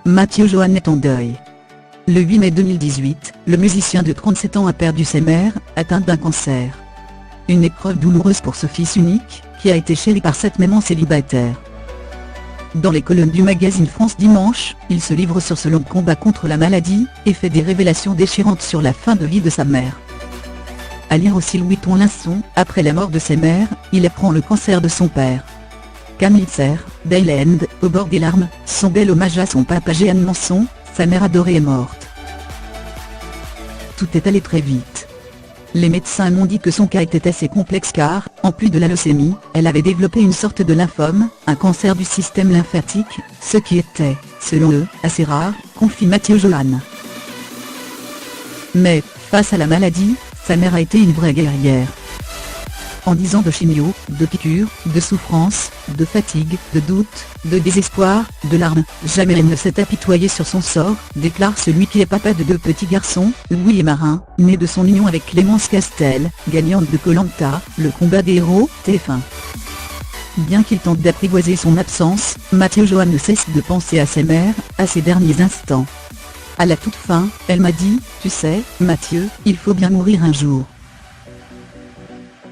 Mathieu Joanne est en deuil. Le 8 mai 2018, le musicien de 37 ans a perdu sa mère, atteinte d'un cancer. Une épreuve douloureuse pour ce fils unique, qui a été chéri par cette maman célibataire. Dans les colonnes du magazine France Dimanche, il se livre sur ce long combat contre la maladie, et fait des révélations déchirantes sur la fin de vie de sa mère. À lire aussi Louis Tonlinson, après la mort de sa mère, il apprend le cancer de son père. Camille Serre, Dayland, au bord des larmes, son bel hommage à son papa Jeanne Manson, sa mère adorée est morte. Tout est allé très vite. Les médecins m'ont dit que son cas était assez complexe car, en plus de la leucémie, elle avait développé une sorte de lymphome, un cancer du système lymphatique, ce qui était, selon eux, assez rare, confie Mathieu Joanne. Mais, face à la maladie, sa mère a été une vraie guerrière. En 10 ans de chimio, de piqûres, de souffrance, de fatigue, de doute, de désespoir, de larmes, jamais elle ne s'est apitoyée sur son sort, déclare celui qui est papa de 2 petits garçons, Louis et Marin, nés de son union avec Clémence Castel, gagnante de Koh-Lanta, le combat des héros, TF1. Bien qu'il tente d'apprivoiser son absence, Mathieu Joanne ne cesse de penser à sa mère, à ses derniers instants. À la toute fin, elle m'a dit, tu sais, Mathieu, il faut bien mourir un jour.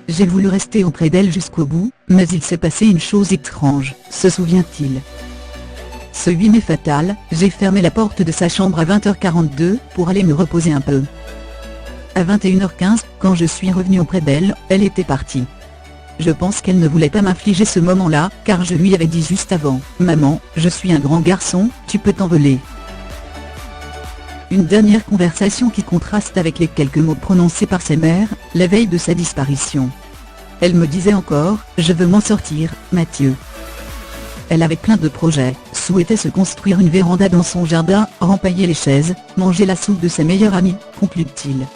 J'ai voulu rester auprès d'elle jusqu'au bout, mais il s'est passé une chose étrange, se souvient-il. Ce 8 mai fatal, j'ai fermé la porte de sa chambre à 20h42 pour aller me reposer un peu. À 21h15, quand je suis revenu auprès d'elle, elle était partie. Je pense qu'elle ne voulait pas m'infliger ce moment-là, car je lui avais dit juste avant, « Maman, je suis un grand garçon, tu peux t'envoler ». Une dernière conversation qui contraste avec les quelques mots prononcés par sa mère, la veille de sa disparition. Elle me disait encore, je veux m'en sortir, Mathieu. Elle avait plein de projets, souhaitait se construire une véranda dans son jardin, rempailler les chaises, manger la soupe de sa meilleure amie, conclut-il.